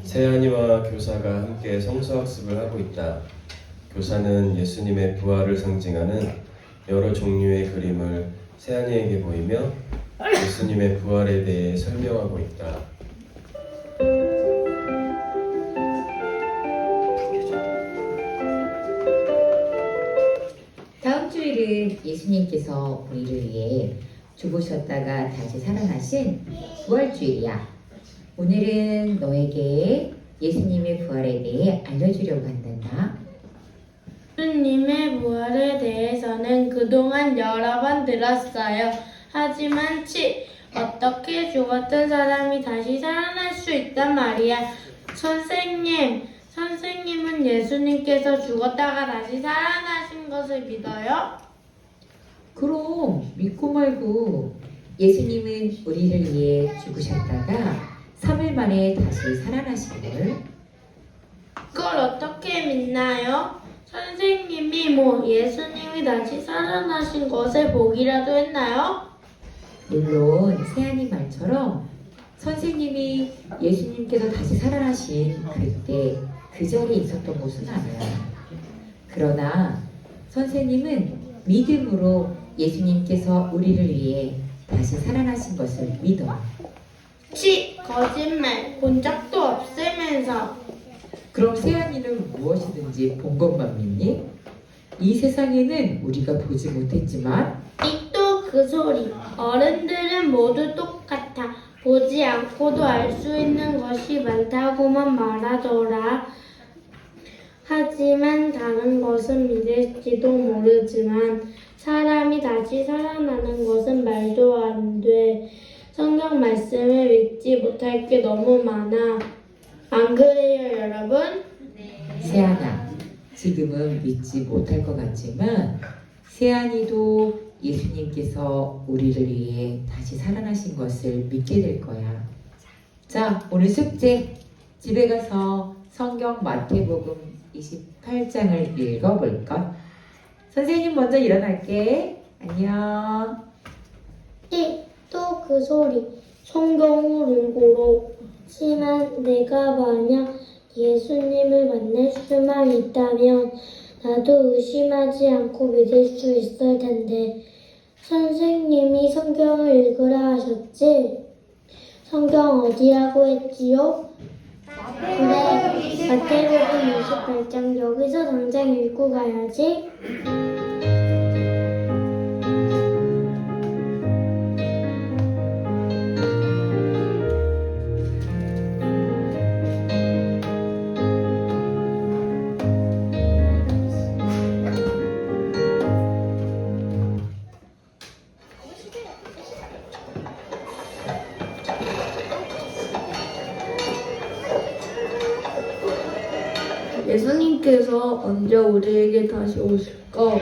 세안이와 교사가 함께 성서학습을 하고 있다. 교사는 예수님의 부활을 상징하는 여러 종류의 그림을 세안이에게 보이며 예수님의 부활에 대해 설명하고 있다. 다음 주일은 예수님께서 우리를 위해 죽으셨다가 다시 살아나신 부활주일이야. 오늘은 너에게 예수님의 부활에 대해 알려주려고 한단다. 예수님의 부활에 대해서는 그동안 여러 번 들었어요. 하지만 어떻게 죽었던 사람이 다시 살아날 수 있단 말이야. 선생님은 예수님께서 죽었다가 다시 살아나신 것을 믿어요? 그럼 믿고 말고 예수님은 우리를 위해 죽으셨다가 3일 만에 다시 살아나신 걸. 그걸 어떻게 믿나요? 선생님이 예수님이 다시 살아나신 것을 보기라도 했나요? 물론 세안이 말처럼 선생님이 예수님께서 다시 살아나신 그때 그 자리에 있었던 것은 아니야. 그러나 선생님은 믿음으로 예수님께서 우리를 위해 다시 살아나신 것을 믿어. 거짓말. 본 적도 없으면서. 그럼 세안이는 무엇이든지 본 것만 믿니? 이 세상에는 우리가 보지 못했지만 또 그 소리. 어른들은 모두 똑같아. 보지 않고도 알 수 있는 것이 많다고만 말하더라. 하지만 다른 것은 믿을지도 모르지만 사람이 다시 살아나는 것은 말도 안 돼. 성경 말씀을 믿지 못할 게 너무 많아. 안 그래요, 여러분? 세안아, 지금은 믿지 못할 것 같지만 세안이도 예수님께서 우리를 위해 다시 살아나신 것을 믿게 될 거야. 자, 오늘 숙제. 집에 가서 성경 마태복음 28장을 읽어볼까? 선생님 먼저 일어날게. 안녕. 또 그 소리. 성경을 읽으러. 하지만 내가 만약 예수님을 만날 수만 있다면 나도 의심하지 않고 믿을 수 있을 텐데. 선생님이 성경을 읽으라 하셨지? 성경 어디라고 했지요? 그래, 마태복음 28장 여기서 당장 읽고 가야지. 예수님께서 언제 우리에게 다시 오실까?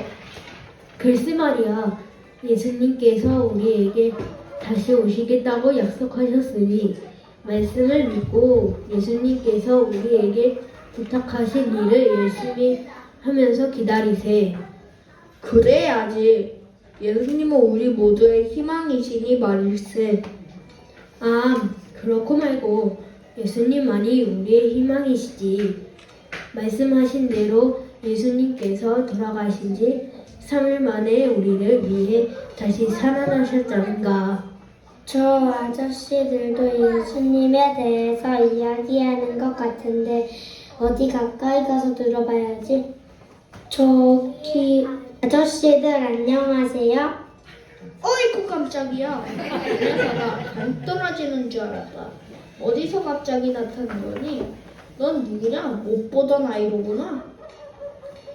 글쎄 말이야. 예수님께서 우리에게 다시 오시겠다고 약속하셨으니 말씀을 믿고 예수님께서 우리에게 부탁하신 일을 열심히 하면서 기다리세. 그래야지. 예수님은 우리 모두의 희망이시니 말일세. 아, 그렇고 말고 예수님만이 우리의 희망이시지. 말씀하신 대로 예수님께서 돌아가신 지 3일 만에 우리를 위해 다시 살아나셨잖가. 저 아저씨들도 예수님에 대해서 이야기하는 것 같은데 어디 가까이 가서 들어봐야지. 저기 아저씨들 안녕하세요. 어이구 깜짝이야. 그래서나 안 떨어지는 줄 알았다. 어디서 갑자기 나타난 거니? 넌 누구냐? 못 보던 아이로구나.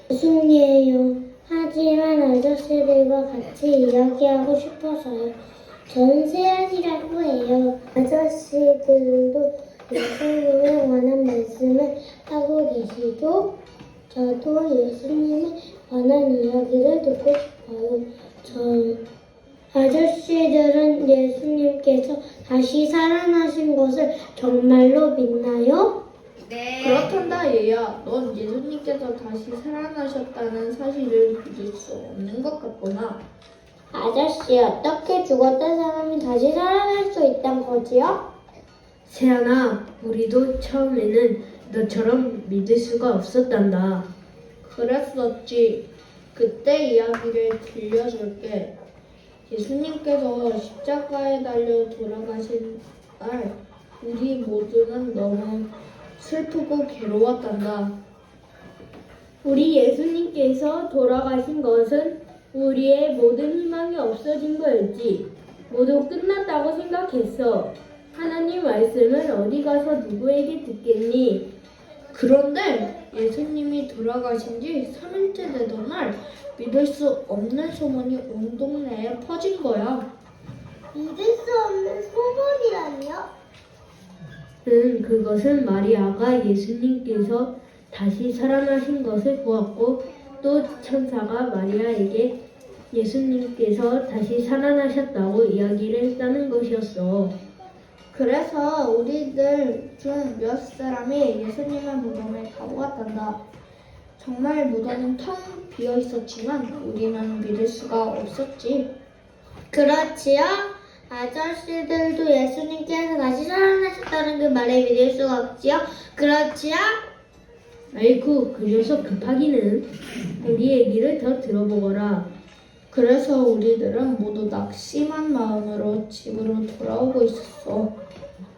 무슨이에요? 하지만 아저씨들과 같이 이야기하고 싶어서요. 전 세안이라고 해요. 아저씨들도 예수님에 관한 말씀을 하고 계시죠? 저도 예수님에 관한 이야기를 듣고 싶어요. 아저씨들은 예수님께서 다시 살아나신 것을 정말로 믿나요? 그렇단다 얘야. 넌 예수님께서 다시 살아나셨다는 사실을 믿을 수 없는 것 같구나. 아저씨, 어떻게 죽었던 사람이 다시 살아날 수 있단 거지요? 세연아, 우리도 처음에는 너처럼 믿을 수가 없었단다. 그랬었지. 그때 이야기를 들려줄게. 예수님께서 십자가에 달려 돌아가신 날, 우리 모두는 너무 슬프고 괴로웠단다. 우리 예수님께서 돌아가신 것은 우리의 모든 희망이 없어진 거였지. 모두 끝났다고 생각했어. 하나님 말씀을 어디 가서 누구에게 듣겠니? 그런데 예수님이 돌아가신 지 3일째 되던 날, 믿을 수 없는 소문이 온 동네에 퍼진 거야. 믿을 수 없는 소문이라니요? 그것은 마리아가 예수님께서 다시 살아나신 것을 보았고 또 천사가 마리아에게 예수님께서 다시 살아나셨다고 이야기를 했다는 것이었어. 그래서 우리들 중 몇 사람이 예수님의 무덤에 가보았단다. 정말 무덤은 텅 비어 있었지만 우리는 믿을 수가 없었지. 그렇지요? 아저씨들도 예수님께서 다시 살아나셨다는 그 말에 믿을 수가 없지요? 그렇지요? 아이쿠, 그 녀석 급하기는. 우리 얘기를 더 들어보거라. 그래서 우리들은 모두 낙심한 마음으로 집으로 돌아오고 있었어.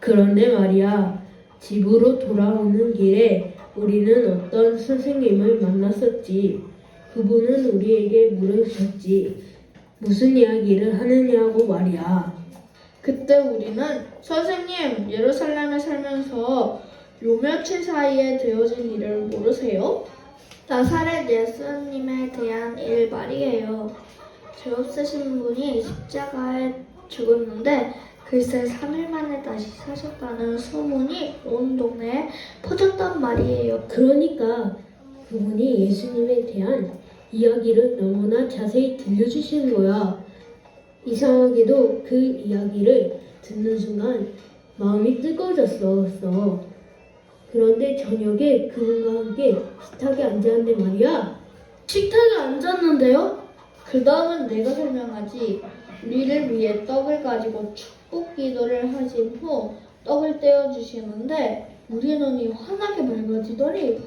그런데 말이야, 집으로 돌아오는 길에 우리는 어떤 선생님을 만났었지. 그분은 우리에게 물으셨지. 무슨 이야기를 하느냐고 말이야. 그때 우리는 선생님, 예루살렘에 살면서 요 며칠 사이에 되어진 일을 모르세요? 나사렛 예수님에 대한 일 말이에요. 죄 없으신 분이 십자가에 죽었는데 글쎄 3일 만에 다시 사셨다는 소문이 온 동네에 퍼졌단 말이에요. 그러니까 그분이 예수님에 대한 이야기를 너무나 자세히 들려주시는 거야. 이상하게도 그 이야기를 듣는 순간 마음이 뜨거워졌어. 그런데 저녁에 그분과 함께 식탁에 앉았는데 말이야. 식탁에 앉았는데요? 그 다음은 내가 설명하지. 우리를 위해 떡을 가지고 축복 기도를 하신 후 떡을 떼어주시는데 우리 눈이 환하게 밝아지더니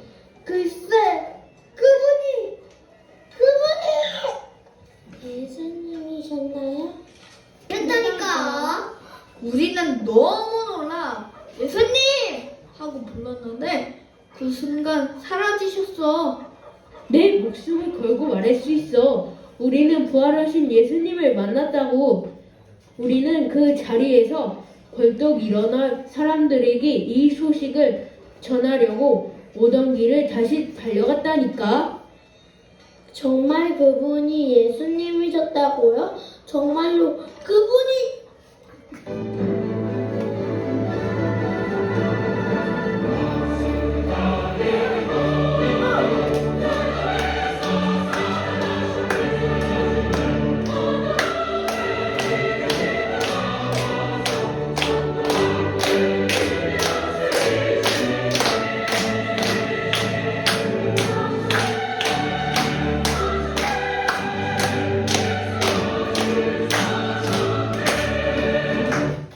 글쎄 그분이 예수님이셨나요? 그랬다니까. 우리는 너무 놀라 예수님! 하고 불렀는데 그 순간 사라지셨어. 내 목숨을 걸고 말할 수 있어. 우리는 부활하신 예수님을 만났다고. 우리는 그 자리에서 벌떡 일어나 사람들에게 이 소식을 전하려고 오던 길을 다시 달려갔다니까. 정말 그분이 예수님이셨다고요? 정말로 그분이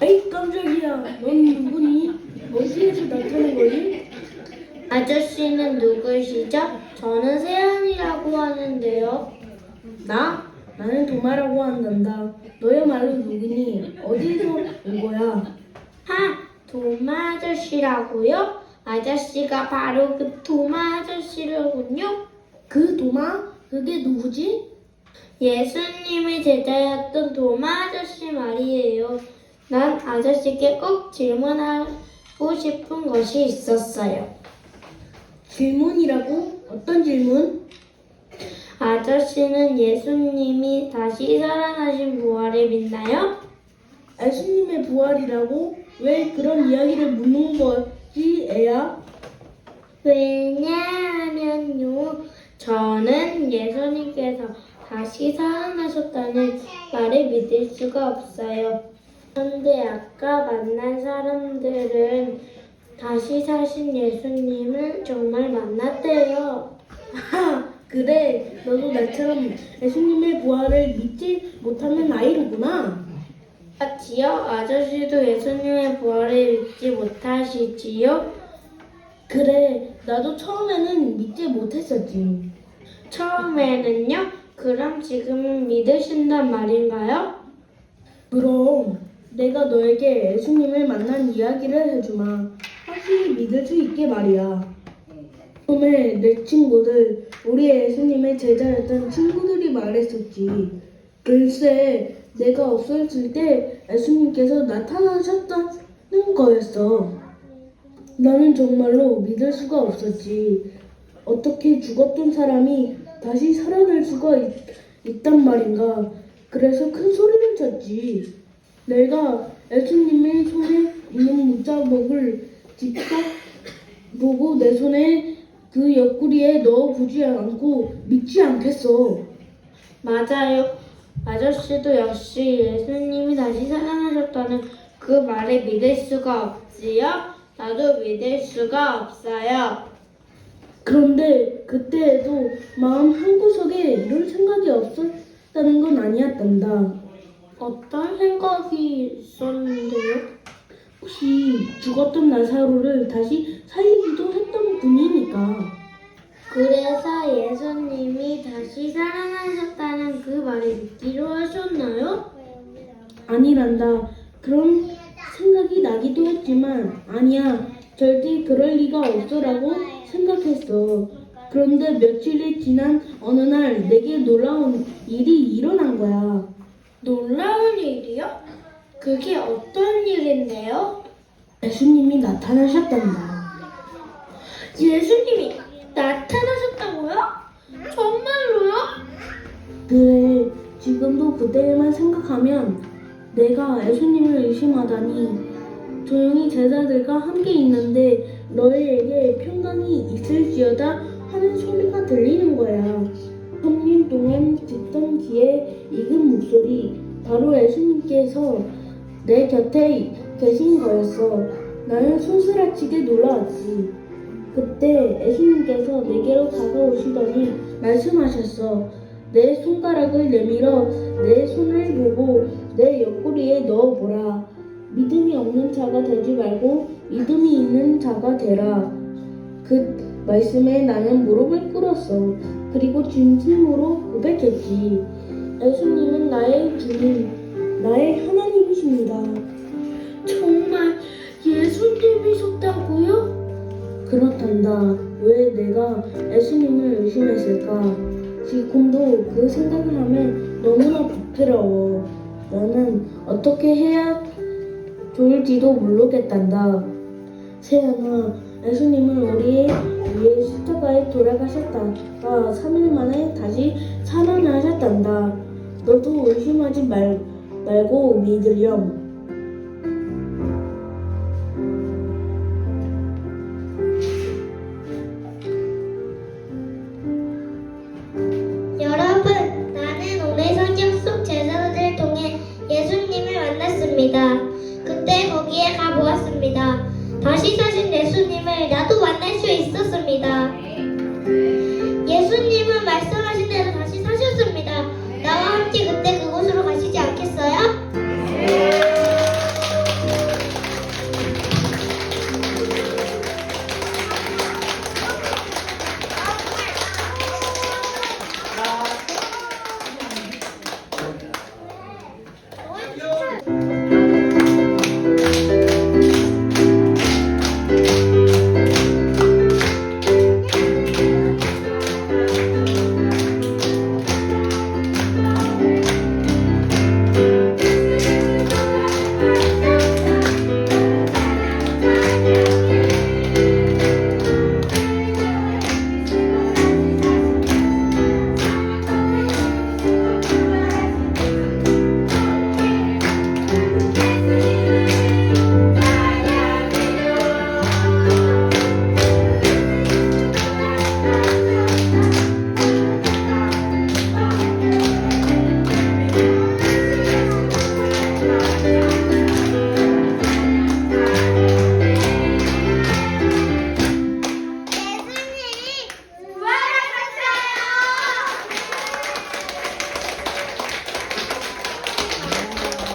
에이 깜짝이야. 넌 누구니? 어디에서 나타난 거니? 아저씨는 누구시죠? 저는 세연이라고 하는데요. 나는 도마라고 한단다. 너야말로 누구니? 어디서 온 거야? 도마 아저씨라고요? 아저씨가 바로 그 도마 아저씨로군요. 그 도마? 그게 누구지? 예수님의 제자였던 도마 아저씨 말이에요. 난 아저씨께 꼭 질문하고 싶은 것이 있었어요. 질문이라고? 어떤 질문? 아저씨는 예수님이 다시 살아나신 부활을 믿나요? 예수님의 부활이라고? 왜 그런 이야기를 묻는 거지, 애야? 왜냐하면요, 저는 예수님께서 다시 살아나셨다는 말을 믿을 수가 없어요. 그런데 아까 만난 사람들은 다시 사신 예수님을 정말 만났대요. 그래, 너도 나처럼 예수님의 부활을 믿지 못하는 아이로구나. 지요? 아저씨도 예수님의 부활을 믿지 못하시지요? 그래, 나도 처음에는 믿지 못했었지. 처음에는요? 그럼 지금은 믿으신단 말인가요? 그럼 내가 너에게 예수님을 만난 이야기를 해주마. 확실히 믿을 수 있게 말이야. 처음에 내 친구들, 우리 예수님의 제자였던 친구들이 말했었지. 글쎄, 내가 없었을 때 예수님께서 나타나셨다는 거였어. 나는 정말로 믿을 수가 없었지. 어떻게 죽었던 사람이 다시 살아날 수가 있단 말인가. 그래서 큰 소리를 쳤지. 내가 예수님의 손에 있는 문자복을 직접 보고 내 손에 그 옆구리에 넣어보지 않고 믿지 않겠어. 맞아요. 아저씨도 역시 예수님이 다시 살아나셨다는 그 말에 믿을 수가 없지요? 나도 믿을 수가 없어요. 그런데 그때에도 마음 한구석에 이런 생각이 없었다는 건 아니었단다. 어떤 생각이 있었는데요? 혹시 죽었던 나사로를 다시 살리기도 했던 분이니까. 그래서 예수님이 다시 살아나셨다는 그 말에 믿기로 하셨나요? 아니란다. 그런 생각이 나기도 했지만 아니야. 절대 그럴 리가 없어라고 생각했어. 그런데 며칠이 지난 어느 날 내게 놀라운 일이 일어난 거야. 놀라운 일이요? 그게 어떤 일인데요? 예수님이 나타나셨단다. 예수님이 나타나셨다고요? 정말로요? 그래, 지금도 그때만 생각하면 내가 예수님을 의심하다니. 조용히 제자들과 함께 있는데 너희에게 평강이 있을지어다 하는 소리가 들리는 거야. 3년 동안 듣던 귀에 익은 목소리, 바로 예수님께서 내 곁에 계신 거였어. 나는 소스라치게 놀라웠지. 그때 예수님께서 내게로 다가오시더니 말씀하셨어. 내 손가락을 내밀어 내 손을 보고 내 옆구리에 넣어보라. 믿음이 없는 자가 되지 말고 믿음이 있는 자가 되라. 그 말씀에 나는 무릎을 꿇었어. 그리고 진심으로 고백했지. 예수님은 나의 주님, 나의 하나님이십니다. 정말 예수님이셨다고요? 그렇단다. 왜 내가 예수님을 의심했을까? 지금도 그 생각을 하면 너무나 부끄러워. 나는 어떻게 해야 좋을지도 모르겠단다. 세연아, 예수님은 우리의 위해 십자가에 돌아가셨다가 3일 만에 다시 살아나셨단다. 너도 의심하지 말고 믿으렴. 여러분, 나는 오늘 성경 속 제자들을 통해 예수님을 만났습니다. 그때 거기에 가보았습니다. 다시 사신 예수님을 나도 만날 수 있었습니다.